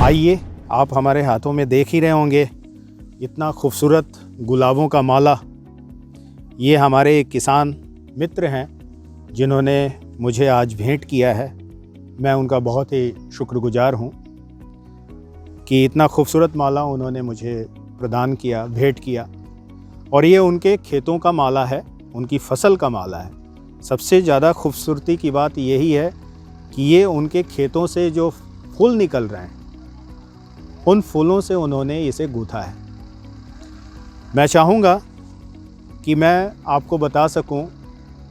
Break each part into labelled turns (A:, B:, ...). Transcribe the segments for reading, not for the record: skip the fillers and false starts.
A: आइए, आप हमारे हाथों में देख ही रहे होंगे इतना खूबसूरत गुलाबों का माला। ये हमारे एक किसान मित्र हैं जिन्होंने मुझे आज भेंट किया है। मैं उनका बहुत ही शुक्रगुजार हूँ कि इतना खूबसूरत माला उन्होंने मुझे प्रदान किया, भेंट किया। और ये उनके खेतों का माला है, उनकी फसल का माला है। सबसे ज़्यादा खूबसूरती की बात यही है कि ये उनके खेतों से जो फूल निकल रहे हैं, उन फूलों से उन्होंने इसे गूँथा है। मैं चाहूँगा कि मैं आपको बता सकूं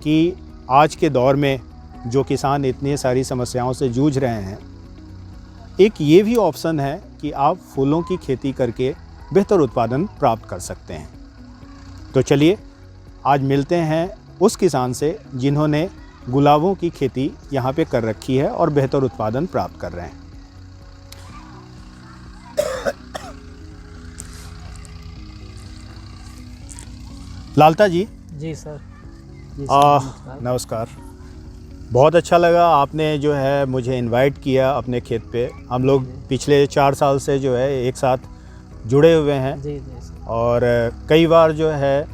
A: कि आज के दौर में जो किसान इतनी सारी समस्याओं से जूझ रहे हैं, एक ये भी ऑप्शन है कि आप फूलों की खेती करके बेहतर उत्पादन प्राप्त कर सकते हैं। तो चलिए आज मिलते हैं उस किसान से जिन्होंने गुलाबों की खेती यहाँ पे कर रखी है और बेहतर उत्पादन प्राप्त कर रहे हैं। लालता जी।
B: जी सर।
A: नमस्कार। बहुत अच्छा लगा आपने जो है मुझे इनवाइट किया अपने खेत पे। हम लोग पिछले 4 साल से जो है एक साथ जुड़े हुए हैं।
B: जी जी सर।
A: और कई बार जो है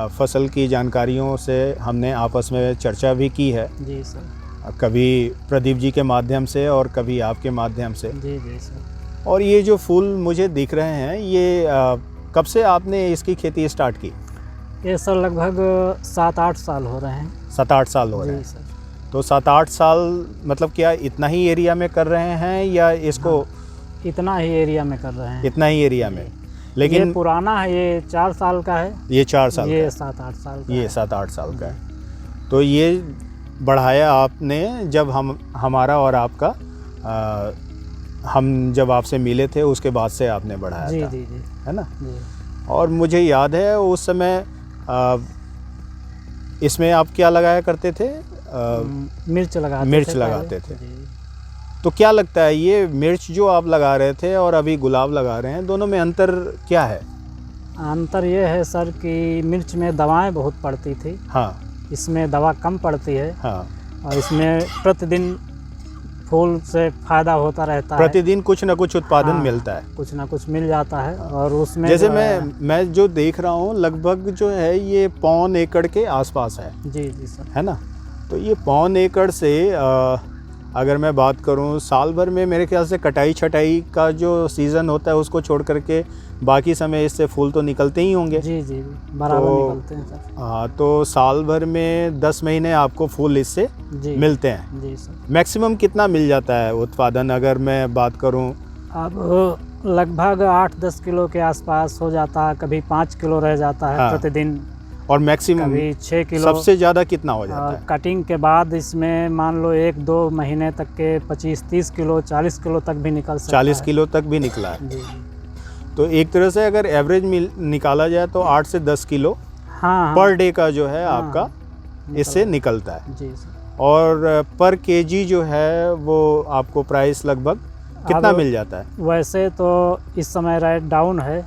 A: फसल की जानकारियों से हमने आपस में चर्चा भी की है।
B: जी सर।
A: कभी प्रदीप जी के माध्यम से और कभी आपके माध्यम से।
B: जी जी सर।
A: और ये जो फूल मुझे दिख रहे हैं, ये कब से आपने इसकी खेती स्टार्ट की?
B: ये सर लगभग 7-8 साल हो रहे हैं।
A: 7-8 साल हो रहे हैं।
B: जी सर।
A: तो 7-8 साल मतलब क्या इतना ही एरिया में कर रहे हैं या इसको?
B: हाँ, इतना ही एरिया में कर रहे हैं।
A: इतना ही एरिया में। लेकिन
B: ये पुराना है, ये 4 साल का है।
A: ये 4 साल
B: ये
A: का
B: 7-8 साल का
A: ये
B: है।
A: 7-8 साल का है। तो ये बढ़ाया आपने जब हमारा और आपका हम जब आपसे मिले थे उसके बाद से आपने बढ़ाया
B: जी
A: था।
B: जी जी
A: है ना?
B: जी।
A: और मुझे याद है उस समय इसमें आप क्या लगाया करते थे?
B: मिर्च लगाते
A: मिर्च
B: थे
A: लगाते थे।
B: जी।
A: तो क्या लगता है ये मिर्च जो आप लगा रहे थे और अभी गुलाब लगा रहे हैं, दोनों में अंतर क्या है?
B: अंतर ये है सर कि मिर्च में दवाएं बहुत पड़ती थी।
A: हाँ
B: इसमें दवा कम पड़ती है।
A: हाँ।
B: और इसमें प्रतिदिन फूल से फायदा होता रहता है।
A: प्रतिदिन कुछ ना कुछ उत्पादन
B: हाँ,
A: मिलता है।
B: कुछ ना कुछ मिल जाता है। और उसमें
A: जैसे
B: जो है,
A: मैं जो देख रहा हूँ लगभग जो है ये 1.25 एकड़ के आसपास है।
B: जी जी सर।
A: है ना? तो ये 1.25 एकड़ से अगर मैं बात करूँ साल भर में मेरे ख्याल से कटाई छटाई का जो सीज़न होता है उसको छोड़ करके बाकी समय इससे फूल तो निकलते ही होंगे।
B: जी जी बराबर
A: तो
B: निकलते हैं सर।
A: हाँ, तो साल भर में 10 महीने आपको फूल इससे
B: जी
A: मिलते हैं।
B: जी सर।
A: मैक्सिमम कितना मिल जाता है उत्पादन अगर मैं बात करूं?
B: अब लगभग 8-10 किलो के आसपास हो जाता है, कभी 5 किलो रह जाता है।
A: हाँ।
B: प्रतिदिन
A: और मैक्सिमम
B: कभी 6 किलो।
A: सबसे ज़्यादा कितना हो जाता है?
B: कटिंग के बाद इसमें मान लो 1-2 महीने तक के 25-30 किलो 40 किलो तक भी निकल सकता
A: 40
B: है।
A: किलो तक भी निकला है।
B: जी।
A: तो एक तरह से अगर एवरेज निकाला जाए तो 8 से 10 किलो
B: हाँ
A: पर डे का जो है
B: हाँ,
A: आपका इससे निकलता है।
B: जी सर।
A: और पर केजी जो है वो आपको प्राइस लगभग कितना मिल जाता है?
B: वैसे तो इस समय रेट डाउन है,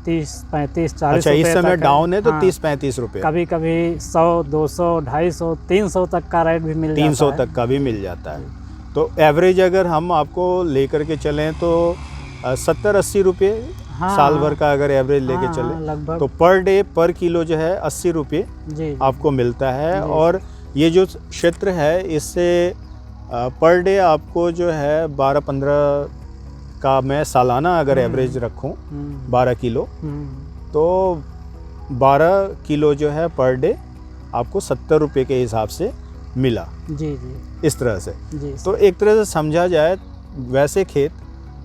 B: 30-35-40।
A: अच्छा, इस समय डाउन है तो
B: हाँ,
A: 30-35 रुपये।
B: कभी कभी 100, 200, 250, 300 तक का रेट भी मिल
A: 300
B: जाता है।
A: तक का भी मिल जाता है। तो एवरेज अगर हम आपको लेकर के चलें तो 70-80 रुपये
B: हाँ,
A: साल भर का अगर एवरेज लेके
B: हाँ,
A: चलें
B: लगभग।
A: तो पर डे पर किलो जो है 80 रुपये
B: जी
A: आपको मिलता है।
B: जी।
A: और ये जो क्षेत्र है इससे पर डे आपको जो है 12-15 का मैं सालाना अगर एवरेज रखूं 12 किलो तो 12 किलो जो है पर डे आपको 70 रुपये के हिसाब से मिला।
B: जी जी
A: इस तरह से।
B: जी
A: तो एक तरह से समझा जाए वैसे खेत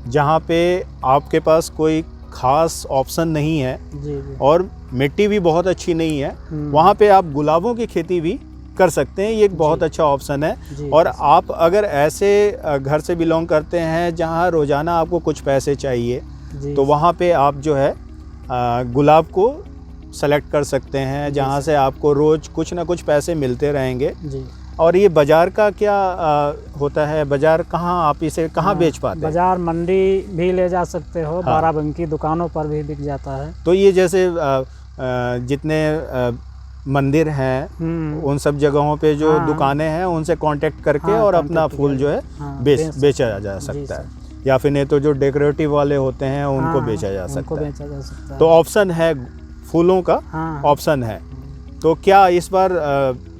A: जहाँ पे आपके पास कोई ख़ास ऑप्शन नहीं है
B: जी जी।
A: और मिट्टी भी बहुत अच्छी नहीं है, वहाँ पे आप गुलाबों की खेती भी कर सकते हैं। ये एक बहुत अच्छा ऑप्शन है।
B: जी,
A: और आप अगर ऐसे घर से बिलोंग करते हैं जहाँ रोज़ाना आपको कुछ पैसे चाहिए
B: जी,
A: तो वहाँ पे आप जो है गुलाब को सेलेक्ट कर सकते हैं जहाँ से आपको रोज़ कुछ ना कुछ पैसे मिलते रहेंगे।
B: जी।
A: और ये बाज़ार का क्या होता है? बाज़ार कहाँ आप इसे कहाँ बेच पाते हैं?
B: बाज़ार मंडी भी ले जा सकते हो।
A: हाँ।
B: बाराबंकी दुकानों पर भी बिक जाता है।
A: तो ये जैसे जितने मंदिर हैं उन सब जगहों पे जो
B: हाँ।
A: दुकानें हैं उनसे कांटेक्ट करके
B: हाँ,
A: और अपना
B: कांटेक्ट
A: फूल जो है
B: हाँ,
A: बेचा जा
B: जी
A: सकता
B: सर।
A: है। या फिर नहीं तो जो डेकोरेटिव वाले होते हैं उनको
B: हाँ,
A: बेचा जा
B: उनको
A: सकता है।
B: बेचा जा सकता है।
A: तो ऑप्शन है, फूलों का
B: हाँ
A: ऑप्शन है। तो क्या इस बार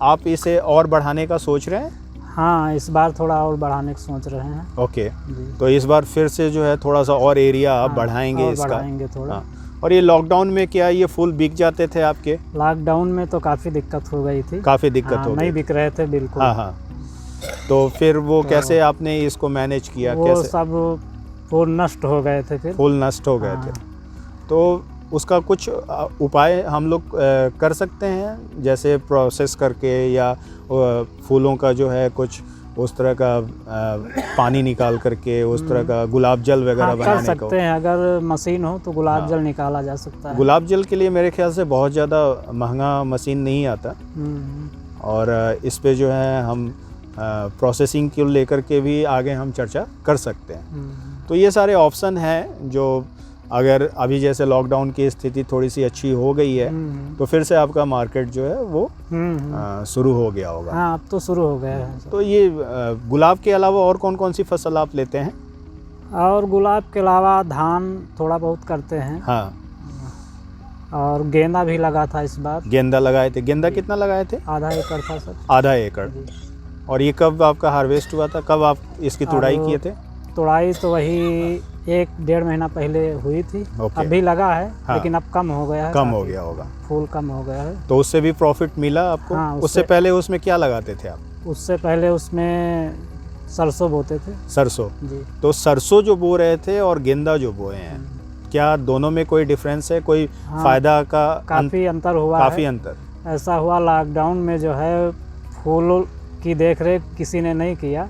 A: आप इसे और बढ़ाने का सोच रहे हैं?
B: हाँ, इस बार थोड़ा और बढ़ाने की सोच रहे हैं
A: ओके,
B: जी।
A: तो इस बार फिर से जो है थोड़ा सा और एरिया आप
B: हाँ,
A: बढ़ाएंगे
B: और
A: इसका?
B: बढ़ाएंगे थोड़ा।
A: हाँ। और ये लॉकडाउन में क्या ये फूल बिक जाते थे आपके?
B: लॉकडाउन में तो काफ़ी दिक्कत हो गई थी।
A: काफ़ी दिक्कत
B: हाँ,
A: हो
B: नहीं
A: गई।
B: बिक रहे थे बिल्कुल।
A: हाँ हाँ। तो फिर वो
B: तो
A: कैसे आपने इसको मैनेज किया?
B: वो
A: कैसे?
B: सब फूल नष्ट हो गए थे फिर।
A: फूल नष्ट हो गए थे।
B: हाँ।
A: तो उसका कुछ उपाय हम लोग कर सकते हैं, जैसे प्रोसेस करके या फूलों का जो है कुछ उस तरह का पानी निकाल करके उस तरह का गुलाब जल वगैरह
B: हाँ, कर
A: बनाने को?
B: सकते हैं, अगर मशीन हो तो गुलाब
A: हाँ।
B: जल निकाला जा सकता है।
A: गुलाब जल के लिए मेरे ख्याल से बहुत ज़्यादा महंगा मशीन नहीं आता,
B: हम्म,
A: और इस पे जो है हम प्रोसेसिंग को लेकर के भी आगे हम चर्चा कर सकते हैं।
B: हम्म,
A: तो ये सारे ऑप्शन हैं जो अगर अभी जैसे लॉकडाउन की स्थिति थोड़ी सी अच्छी हो गई है तो फिर से आपका मार्केट जो है वो शुरू हो गया होगा।
B: हाँ, अब तो शुरू हो गया है।
A: तो ये गुलाब के अलावा और कौन कौन सी फसल आप लेते हैं?
B: और गुलाब के अलावा धान थोड़ा बहुत करते हैं,
A: हाँ,
B: और गेंदा भी लगा था इस बार।
A: गेंदा लगाए थे। गेंदा कितना लगाए थे?
B: आधा एकड़ था सर।
A: आधा एकड़।
B: जी।
A: और ये कब आपका हार्वेस्ट हुआ था? कब आप इसकी तुड़ाई किए थे?
B: तुड़ाई तो वही 1-1.5 महीना पहले हुई थी।
A: ओके।
B: अभी लगा है,
A: हाँ।
B: लेकिन अब कम हो गया है।
A: कम हो
B: काफी।
A: गया होगा।
B: फूल कम हो गया है।
A: तो उससे भी प्रॉफिट मिला आपको?
B: हाँ,
A: उससे पहले उसमें क्या लगाते थे आप?
B: उससे पहले उसमें सरसों बोते थे
A: सरसों।
B: जी।
A: तो सरसों जो बो रहे थे और गेंदा जो बोए हैं, क्या दोनों में कोई डिफरेंस है? कोई
B: हाँ,
A: फायदा का?
B: काफ़ी अंतर हुआ
A: काफ़ी
B: है।
A: अंतर।
B: ऐसा हुआ लॉकडाउन में जो है फूलों की देखरेख किसी ने नहीं किया,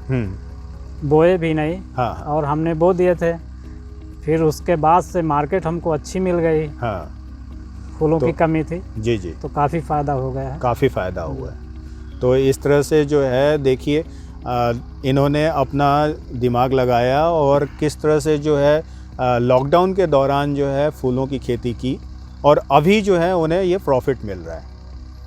B: बोए भी नहीं।
A: हाँ
B: और हमने बो दिए थे, फिर उसके बाद से मार्केट हमको अच्छी मिल गई।
A: हाँ।
B: फूलों
A: तो
B: की कमी थी
A: जी जी,
B: तो काफ़ी फ़ायदा हो गया है।
A: काफ़ी फ़ायदा हुआ है। तो इस तरह से जो है देखिए इन्होंने अपना दिमाग लगाया और किस तरह से जो है लॉकडाउन के दौरान जो है फूलों की खेती की, और अभी जो है उन्हें ये प्रॉफिट मिल रहा है।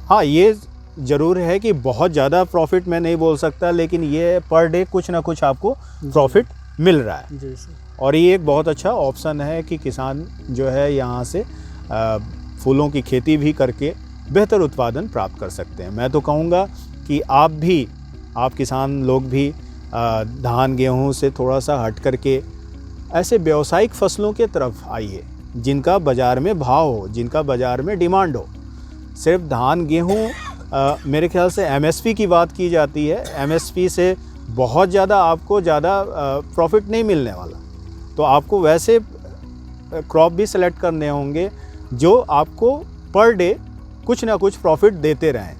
A: हाँ, ये ज़रूर है कि बहुत ज़्यादा प्रॉफिट मैं नहीं बोल सकता, लेकिन ये पर डे कुछ ना कुछ आपको प्रॉफिट मिल रहा है।
B: जी सर।
A: और ये एक बहुत अच्छा ऑप्शन है कि किसान जो है यहाँ से फूलों की खेती भी करके बेहतर उत्पादन प्राप्त कर सकते हैं। मैं तो कहूँगा कि आप किसान लोग भी धान गेहूँ से थोड़ा सा हट करके ऐसे व्यावसायिक फसलों के तरफ आइए, जिनका बाज़ार में भाव हो, जिनका बाज़ार में डिमांड हो। सिर्फ धान गेहूँ मेरे ख्याल से एमएसपी की बात की जाती है, एमएसपी से बहुत ज़्यादा आपको प्रॉफिट नहीं मिलने वाला। तो आपको वैसे क्रॉप भी सेलेक्ट करने होंगे जो आपको पर डे कुछ ना कुछ प्रॉफिट देते रहें।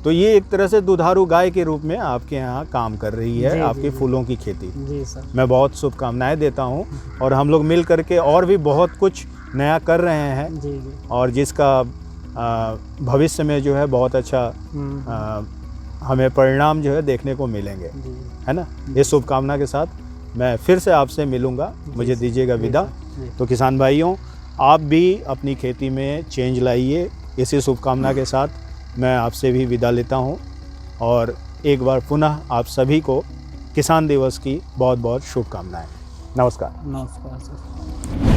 A: तो ये एक तरह से दुधारू गाय के रूप में आपके यहाँ काम कर रही है आपकी फूलों की खेती।
B: जी सर।
A: मैं बहुत शुभकामनाएं देता हूँ, और हम लोग मिल करके और भी बहुत कुछ नया कर रहे हैं
B: जी जी।
A: और जिसका भविष्य में जो है बहुत अच्छा हमें परिणाम जो है देखने को मिलेंगे, है ना। ये शुभकामना के साथ मैं फिर से आपसे मिलूँगा, मुझे दीजिएगा विदा। तो किसान भाइयों, आप भी अपनी खेती में चेंज लाइए। इसी शुभकामना के साथ मैं आपसे भी विदा लेता हूं, और एक बार पुनः आप सभी को किसान दिवस की बहुत बहुत शुभकामनाएं। नमस्कार।
B: नमस्कार सर।